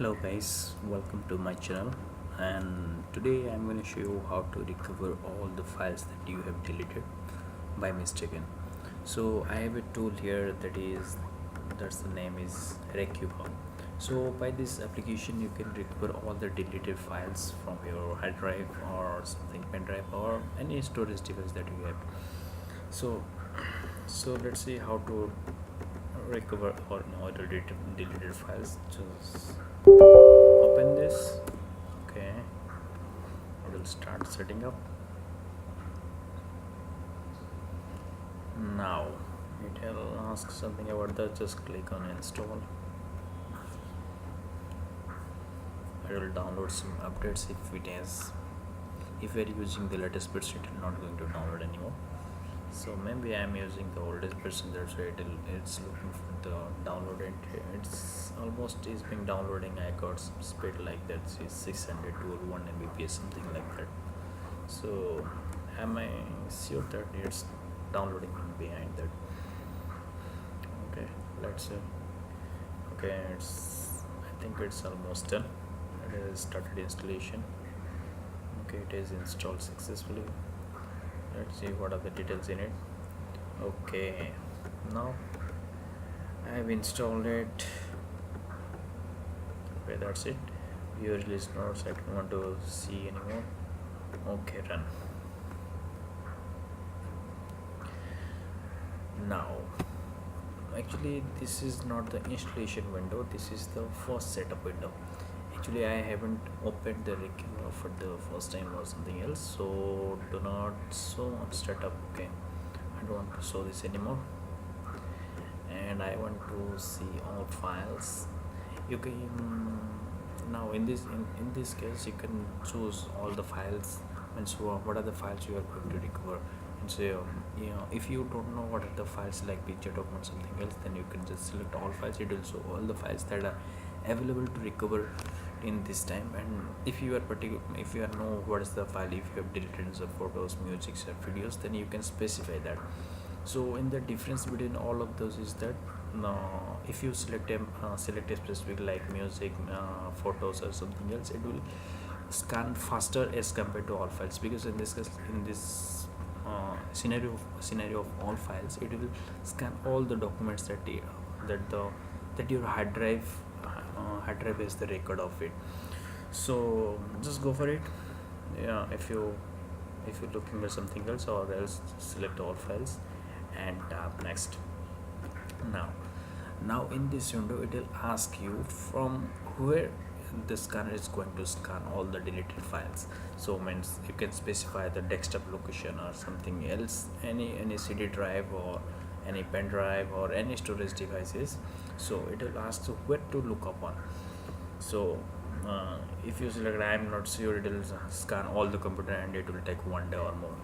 Hello guys, welcome to my channel, and today I'm going to show you how to recover all the files that you have deleted by mistaken. So I have a tool here that's the name is Recuba. So by this application you can recover all the deleted files from your hard drive or something pen drive or any storage device that you have. So so let's see how to recover all the deleted files. Just open this. Okay, I will start setting up now. It will ask something about that. Just click on install. I will download some updates if we are using the latest version, it will not going to download anymore. So maybe I'm using the oldest version, that's why it's looking for the download, and it's almost is being downloading. I got some speed like that, see 600 to 1 Mbps, something like that. So am I sure that it's downloading behind that? Okay, let's see. Okay, I think it's almost done. It has started installation. Okay, it is installed successfully. Let's see what are the details in it. Okay, now I have installed it. Okay, that's it. View release notes, I don't want to see anymore. Okay, run. Now actually this is not the installation window, this is the first setup window. Actually I haven't opened the Recuba for the first time or something else, so do not show on startup. Okay, I don't want to show this anymore, and I want to see all files. You can now in this case you can choose all the files, and so what are the files you are going to recover. And so if you don't know what are the files like picture, document, something else, then you can just select all files. It will show all the files that are available to recover in this time. And if you are know what is the file, if you have deleted the photos, music or videos, then you can specify that. So in the difference between all of those is that if you select a specific like music, photos or something else, it will scan faster as compared to all files, because in this case, in this scenario of all files, it will scan all the documents that your hard drive is the record of it. So just go for it. Yeah, if you're looking at something else, or else select all files and tap next. Now now in this window it will ask you from where the scanner is going to scan all the deleted files. So means you can specify the desktop location or something else, any CD drive or any pen drive or any storage devices. So it will ask you where to look upon. So if you select I'm not sure, it will scan all the computer and it will take 1 day or more.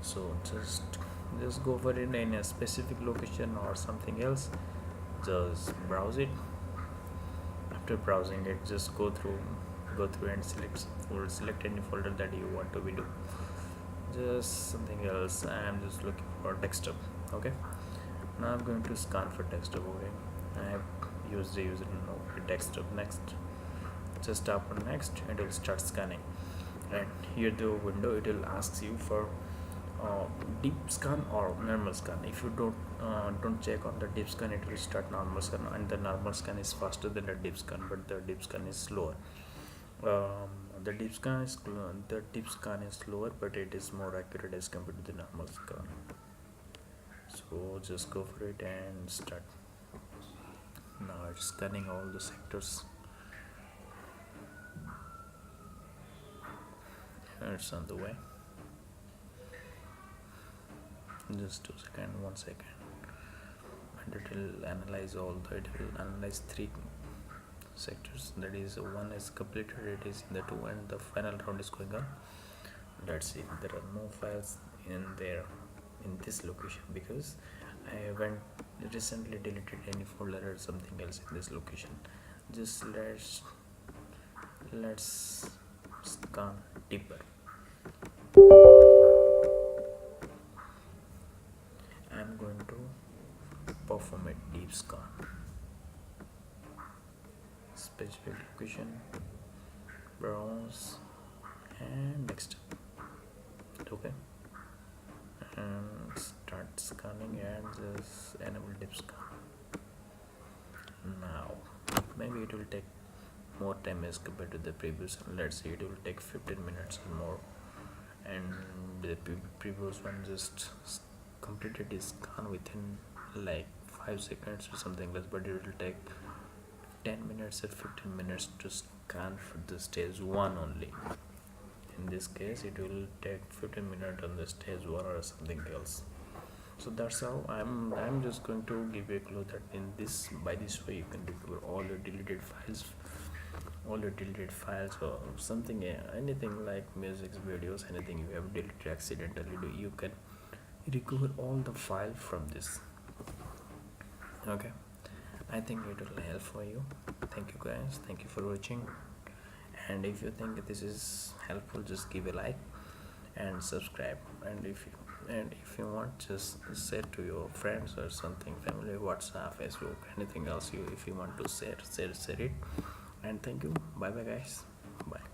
So just go for it in a specific location or something else. Just browse it. After browsing it, just go through and select any folder that you want to video. Just something else, I am just looking for desktop. Okay, now I'm going to scan for desktop. Okay, I have used the user desktop. Next, just tap on next and it will start scanning. And here the window, it will ask you for deep scan or normal scan. If you don't check on the deep scan, it will start normal scan, and the normal scan is faster than the deep scan, but the deep scan is slower. The deep scan is slower, but it is more accurate as compared to the normal scan. So just go for it and start. Now it's scanning all the sectors. It's on the way. Just 2 seconds, 1 second, and it will analyze it will analyze 3 sectors. That is, one is completed, it is in the 2, and the final round is going on. Let's see, there are no files in this location, because I haven't recently deleted any folder or something else in this location. Just let's scan deeper. I'm going to perform a deep scan. specific location, browse, and next. Okay, and start scanning and just enable deep scan. Now maybe it will take more time as compared to the previous one. Let's say it will take 15 minutes or more, and the previous one just completed its scan within like 5 seconds or something less, but it will take 10 minutes or 15 minutes to scan for the stage 1 only. In this case it will take 15 minutes on the stage 1 or something else. So that's how I'm just going to give you a clue that in this, by this way you can recover all your deleted files or something, anything like music, videos, anything you have deleted accidentally, you can recover all the file from this. Okay, I think it will help for you. Thank you guys, thank you for watching, and if you think this is helpful, just give a like and subscribe, and if you want, just share to your friends or something, family, WhatsApp, Facebook, anything else you, if you want to share it. And thank you, bye bye guys, bye.